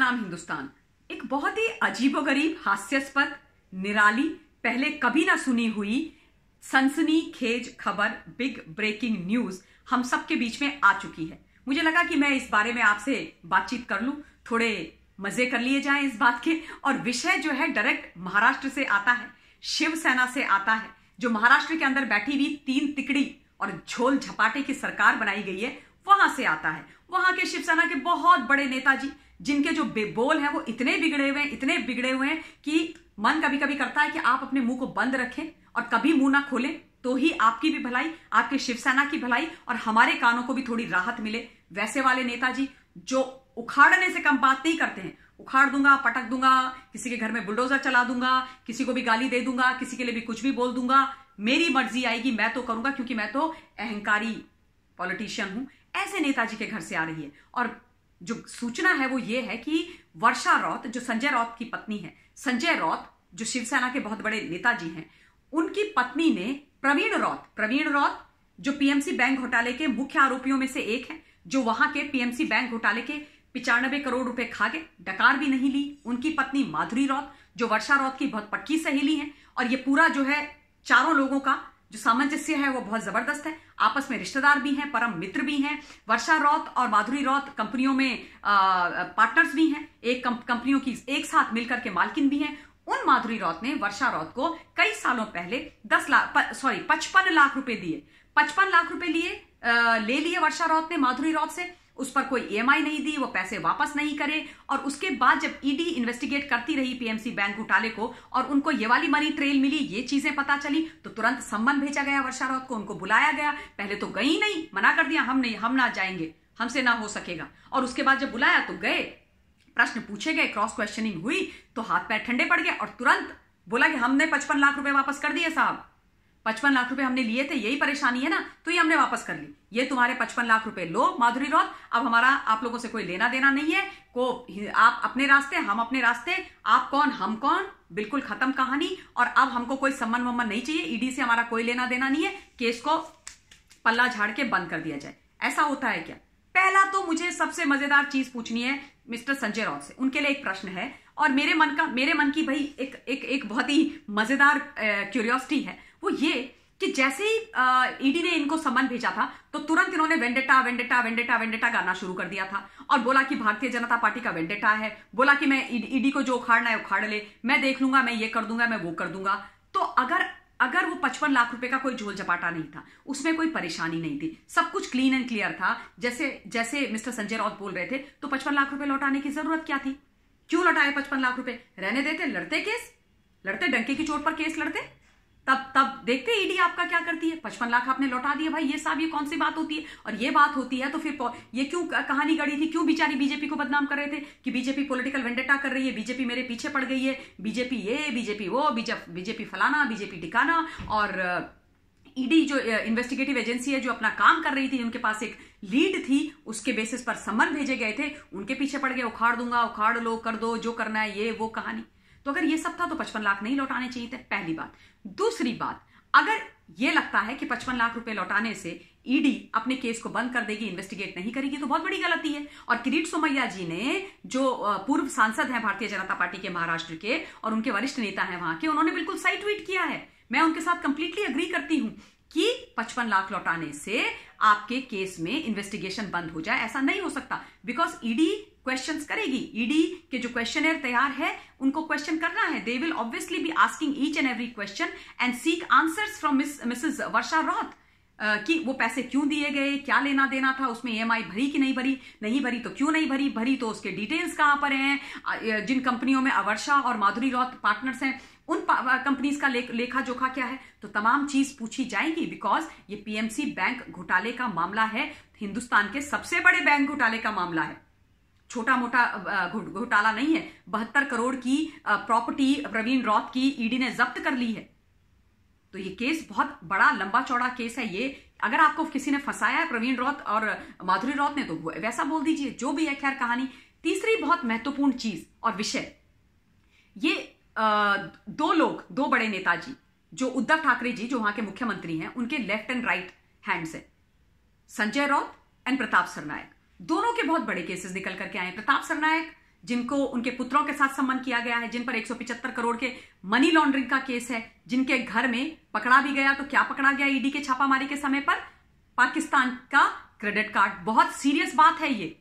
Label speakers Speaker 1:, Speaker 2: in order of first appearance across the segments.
Speaker 1: प्रणाम हिंदुस्तान। एक बहुत ही अजीबोगरीब, हास्यास्पद, निराली, पहले कभी ना सुनी हुई सनसनीखेज खबर, बिग ब्रेकिंग न्यूज हम सबके बीच में आ चुकी है। मुझे लगा कि मैं इस बारे में आपसे बातचीत कर लूं, थोड़े मजे कर लिए जाएं इस बात के। और विषय जो है डायरेक्ट महाराष्ट्र से आता है, शिवसेना से आता है, जो महाराष्ट्र के अंदर बैठी हुई 3 तिकड़ी और झोल झपाटे की सरकार बनाई गई है, वहां से आता है। वहां के शिवसेना के बहुत बड़े नेताजी, जिनके जो बोल हैं वो इतने बिगड़े हुए हैं कि मन कभी कभी करता है कि आप अपने मुंह को बंद रखें और कभी मुंह ना खोलें, तो ही आपकी भी भलाई, आपके शिवसेना की भलाई और हमारे कानों को भी थोड़ी राहत मिले। वैसे वाले नेताजी जो उखाड़ने से कम बात नहीं करते हैं। उखाड़ दूंगा, पटक दूंगा, किसी के घर में बुलडोजर चला दूंगा, किसी को भी गाली दे दूंगा, किसी के लिए भी कुछ भी बोल दूंगा, मेरी मर्जी आएगी, मैं तो करूंगा, क्योंकि मैं तो अहंकारी पॉलिटिशियन हूं। ऐसे नेताजी के घर से आ रही है। और जो सूचना है वो ये है कि वर्षा राउत, जो संजय राउत की पत्नी है, संजय राउत जो शिवसेना के बहुत बड़े नेताजी हैं, उनकी पत्नी ने प्रवीण राउत जो पीएमसी बैंक घोटाले के मुख्य आरोपियों में से एक है, जो वहां के पीएमसी बैंक घोटाले के 95 करोड़ रुपए खा गए, डकार भी नहीं ली। उनकी पत्नी माधुरी राउत, जो वर्षा राउत की बहुत पक्की सहेली है। और ये पूरा जो है चारों लोगों का जो सामंजस्य है वो बहुत जबरदस्त है। आपस में रिश्तेदार भी हैं, परम मित्र भी हैं। वर्षा राउत और माधुरी राउत कंपनियों में पार्टनर्स भी हैं, एक कंपनियों की एक साथ मिलकर के मालकिन भी हैं। उन माधुरी राउत ने वर्षा राउत को कई सालों पहले 55 लाख रुपए दिए। 55 लाख रुपए ले लिए वर्षा राउत ने माधुरी राउत से। उस पर कोई ईएमआई नहीं दी, वो पैसे वापस नहीं करे। और उसके बाद जब ईडी इन्वेस्टिगेट करती रही पीएमसी बैंक घोटाले को और उनको ये वाली मनी ट्रेल मिली, ये चीजें पता चली, तो तुरंत सम्मन भेजा गया वर्षा राउत को, उनको बुलाया गया। पहले तो गई नहीं, मना कर दिया, हम ना जाएंगे, हमसे ना हो सकेगा। और उसके बाद जब बुलाया तो गए, प्रश्न पूछे गए, क्रॉस क्वेश्चनिंग हुई, तो हाथ पैर ठंडे पड़ गए और तुरंत बोला कि हमने 55 लाख रुपए वापस कर दिए साहब। 55 लाख रुपए हमने लिए थे, यही परेशानी है ना, तो ये हमने वापस कर ली। ये तुम्हारे 55 लाख रुपए लो माधुरी राउत, अब हमारा आप लोगों से कोई लेना देना नहीं है। आप अपने रास्ते, हम अपने रास्ते, आप कौन हम कौन, बिल्कुल खत्म कहानी। और अब हमको कोई सम्मन वम्मन नहीं चाहिए, ईडी से हमारा कोई लेना देना नहीं है, केस को पल्ला झाड़ के बंद कर दिया जाए। ऐसा होता है क्या? पहला तो मुझे सबसे मजेदार चीज पूछनी है मिस्टर संजय राउत से। उनके लिए एक प्रश्न है और मेरे मन की भाई एक बहुत ही मजेदार क्यूरियोसिटी है। वो ये कि जैसे ही ईडी ने इनको सम्मन भेजा था तो तुरंत इन्होंने वेंडेटा गाना शुरू कर दिया था और बोला कि भारतीय जनता पार्टी का वेंडेटा है। बोला कि मैं ईडी को जो उखाड़ना है उखाड़ ले, मैं देख लूंगा, मैं ये कर दूंगा, मैं वो कर दूंगा। तो अगर वो 55 लाख रुपए का कोई झोल झपाटा नहीं था, उसमें कोई परेशानी नहीं थी, सब कुछ क्लीन एंड क्लियर था, जैसे मिस्टर संजय राउत बोल रहे थे, तो 55 लाख रुपए लौटाने की जरूरत क्या थी? क्यों लौटाए 55 लाख रुपए? रहने देते, लड़ते डंके की चोट पर केस लड़ते, तब देखते ईडी आपका क्या करती है। 55 लाख आपने लौटा दिए भाई, ये साहब ये कौन सी बात होती है? और ये बात होती है तो फिर ये क्यों कहानी गढ़ी थी? क्यों बेचारी बीजेपी को बदनाम कर रहे थे कि बीजेपी पॉलिटिकल वेंडेटा कर रही है, बीजेपी मेरे पीछे पड़ गई है, बीजेपी ये, बीजेपी वो, बीजेपी फलाना, बीजेपी टिकाना। और ईडी जो इन्वेस्टिगेटिव एजेंसी है, जो अपना काम कर रही थी, उनके पास एक लीड थी, उसके बेसिस पर सम्मन भेजे गए थे, उनके पीछे पड़ गए, उखाड़ दूंगा, उखाड़ लो, कर दो, जो करना है, ये वो कहानी। तो अगर ये सब था तो 55 लाख नहीं लौटाने चाहिए थे, पहली बात। दूसरी बात, अगर ये लगता है कि 55 लाख रुपए लौटाने से ईडी अपने केस को बंद कर देगी, इन्वेस्टिगेट नहीं करेगी, तो बहुत बड़ी गलती है। और किरीट सोमैया जी ने, जो पूर्व सांसद हैं भारतीय जनता पार्टी के महाराष्ट्र के और उनके वरिष्ठ नेता हैं वहां के, उन्होंने बिल्कुल सही ट्वीट किया है। मैं उनके साथ कंप्लीटली अग्री करती हूं कि 55 लाख लौटाने से आपके केस में इन्वेस्टिगेशन बंद हो जाए, ऐसा नहीं हो सकता। बिकॉज ईडी क्वेश्चंस करेगी, ईडी के जो क्वेश्चनर तैयार है उनको क्वेश्चन करना है। They will obviously be asking each and every question and seek answers from Mrs Varsha Raut कि वो पैसे क्यों दिए गए, क्या लेना देना था, उसमें ईएमआई भरी कि नहीं भरी तो क्यों नहीं भरी तो उसके डिटेल्स कहां पर हैं, जिन कंपनियों में वर्षा और माधुरी राउत पार्टनर्स हैं उन कंपनीज का लेखा जोखा क्या है, तो तमाम चीज पूछी जाएगी। बिकॉज ये पीएमसी बैंक घोटाले का मामला है, हिंदुस्तान के सबसे बड़े बैंक घोटाले का मामला है, छोटा मोटा घोटाला नहीं है। 72 करोड़ की प्रॉपर्टी प्रवीण राउत की ईडी ने जब्त कर ली है। तो ये केस बहुत बड़ा लंबा चौड़ा केस है। ये अगर आपको किसी ने फंसाया है प्रवीण राउत और माधुरी राउत ने, तो वैसा बोल दीजिए, जो भी है, खैर कहानी। तीसरी बहुत महत्वपूर्ण चीज और विषय, ये दो बड़े नेताजी, जो उद्धव ठाकरे जी, जो वहां के मुख्यमंत्री हैं, उनके लेफ्ट एंड राइट हैंड से, संजय राउत एंड प्रताप सरनायक, दोनों के बहुत बड़े केसेस निकल करके आए। प्रताप सरनायक जिनको उनके पुत्रों के साथ सम्मन किया गया है, जिन पर 175 करोड़ के मनी लॉन्ड्रिंग का केस है, जिनके घर में पकड़ा भी गया। तो क्या पकड़ा गया ईडी के छापामारी के समय पर? पाकिस्तान का क्रेडिट कार्ड। बहुत सीरियस बात है ये।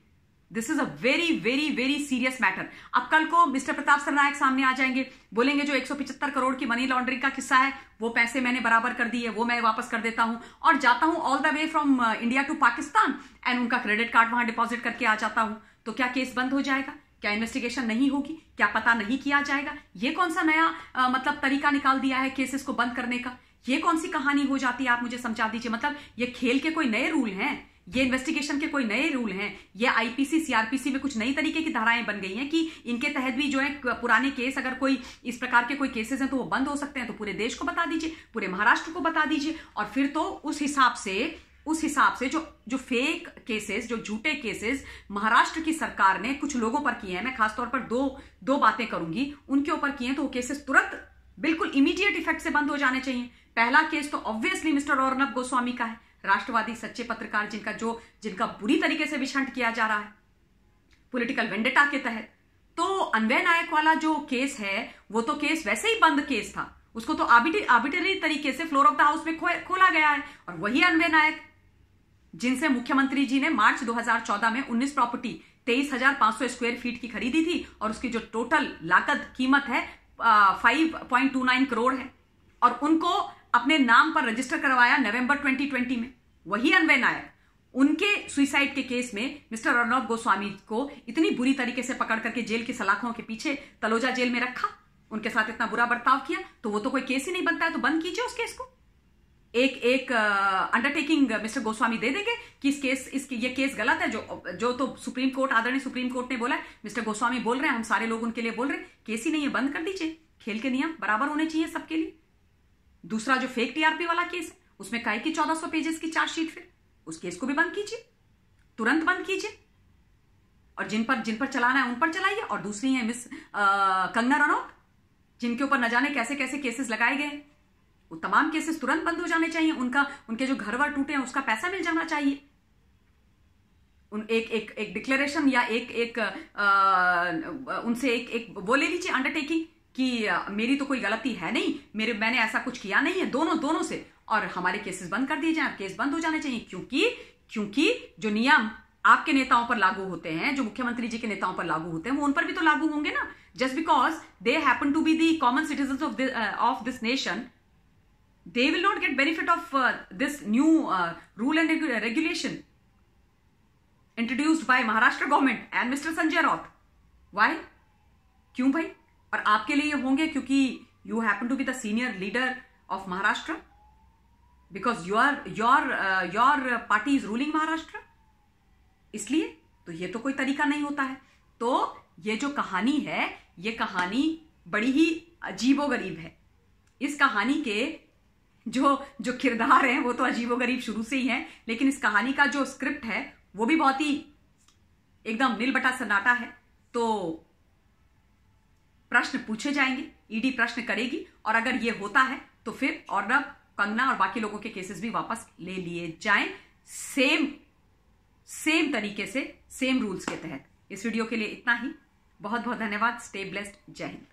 Speaker 1: This is a very very very serious matter. अब कल को मिस्टर प्रताप सरनायक सामने आ जाएंगे, बोलेंगे जो 175 करोड़ की मनी लॉन्ड्रिंग का किस्सा है वो पैसे मैंने बराबर कर दिए, वो मैं वापस कर देता हूं और जाता हूं all the way from India to Pakistan and उनका क्रेडिट कार्ड वहां डिपॉजिट करके आ जाता हूं। तो क्या केस बंद हो जाएगा? क्या इन्वेस्टिगेशन नहीं होगी? क्या पता नहीं किया जाएगा? ये कौन सा नया मतलब तरीका निकाल दिया है केसेस को बंद करने का? ये कौन सी कहानी हो जाती है? आप मुझे समझा दीजिए। मतलब ये खेल के कोई नए रूल हैं? ये इन्वेस्टिगेशन के कोई नए रूल हैं? ये आईपीसी सीआरपीसी में कुछ नई तरीके की धाराएं बन गई हैं कि इनके तहत भी जो है पुराने केस, अगर कोई इस प्रकार के कोई केसेस हैं तो वो बंद हो सकते हैं। तो पूरे देश को बता दीजिए, पूरे महाराष्ट्र को बता दीजिए और फिर तो उस हिसाब से जो फेक केसेस, जो झूठे केसेस महाराष्ट्र की सरकार ने कुछ लोगों पर किए हैं, मैं खासतौर पर दो बातें करूंगी, उनके ऊपर किए हैं, तो वो केसेस तुरंत बिल्कुल इमीडिएट इफेक्ट से बंद हो जाने चाहिए। पहला केस तो ऑब्वियसली मिस्टर अर्नब गोस्वामी का है, राष्ट्रवादी सच्चे पत्रकार जिनका बुरी तरीके से विषंट किया जा रहा है पॉलिटिकल वेंडेटा के तहत। तो अन्वय नायक वाला जो केस है वो तो केस वैसे ही बंद केस था, उसको तो आर्बिट्ररी तरीके से फ्लोर ऑफ द हाउस में खोला गया है। और वही अन्वय नायक जिनसे मुख्यमंत्री जी ने मार्च 2014 में 19 प्रॉपर्टी 23,500 स्क्वायर फीट की खरीदी थी और उसकी जो टोटल लागत कीमत है 5.29 करोड़ है और उनको अपने नाम पर रजिस्टर करवाया नवंबर 2020 में। वही अन्वय नायक, उनके सुसाइड के केस में मिस्टर अर्नब गोस्वामी को इतनी बुरी तरीके से पकड़ करके जेल की सलाखों के पीछे तलोजा जेल में रखा, उनके साथ इतना बुरा बर्ताव किया, तो वो तो कोई केस ही नहीं बनता है। तो बंद कीजिए उस केस को। एक अंडरटेकिंग मिस्टर गोस्वामी दे देंगे कि ये केस गलत है, जो तो सुप्रीम कोर्ट, आदरणीय सुप्रीम कोर्ट ने बोला है, मिस्टर गोस्वामी बोल रहे हैं, हम सारे लोग उनके लिए बोल रहे हैं, केस ही नहीं है, बंद कर दीजिए। खेल के नियम बराबर होने चाहिए सबके लिए। दूसरा जो फेक टीआरपी वाला केस है उसमें काहे की 1400 पेजेस की चार्जशीट, फिर उस केस को भी बंद कीजिए, तुरंत बंद कीजिए और जिन पर चलाना है उन पर चलाइए। और दूसरी है मिस कंगना रनौत, जिनके ऊपर न जाने कैसे कैसे केसेस लगाए गए, वो तमाम केसेस तुरंत बंद हो जाने चाहिए। उनके जो घर वर टूटे हैं उसका पैसा मिल जाना चाहिए। एक डिक्लेरेशन या उनसे एक वो ले लीजिए अंडरटेकिंग कि मेरी तो कोई गलती है नहीं, मैंने ऐसा कुछ किया नहीं है, दोनों से, और हमारे केसेस बंद कर दिए जाएं। केस बंद हो जाने चाहिए क्योंकि जो नियम आपके नेताओं पर लागू होते हैं, जो मुख्यमंत्री जी के नेताओं पर लागू होते हैं, वो उन पर भी तो लागू होंगे ना। Just because they happen to be the common citizens of this nation, they will not get benefit of this new rule and regulation introduced by Maharashtra government and Mr. Sanjay Raut. Why? क्यों भाई? और आपके लिए ये होंगे क्योंकि you happen to be the senior leader of Maharashtra, because your party is ruling Maharashtra. इसलिए तो ये तो कोई तरीका नहीं होता है। तो ये जो कहानी है, ये कहानी बड़ी ही अजीबोगरीब है। इस कहानी के जो किरदार हैं वो तो अजीबोगरीब शुरू से ही हैं, लेकिन इस कहानी का जो स्क्रिप्ट है वो भी बहुत ही एकदम नीलबटा सन्नाटा है। तो प्रश्न पूछे जाएंगे, ईडी प्रश्न करेगी, और अगर ये होता है तो फिर अर्नब, कंगना और बाकी लोगों के केसेस भी वापस ले लिए जाएं, सेम तरीके से, सेम रूल्स के तहत। इस वीडियो के लिए इतना ही। बहुत बहुत धन्यवाद। Stay blessed. जय हिंद।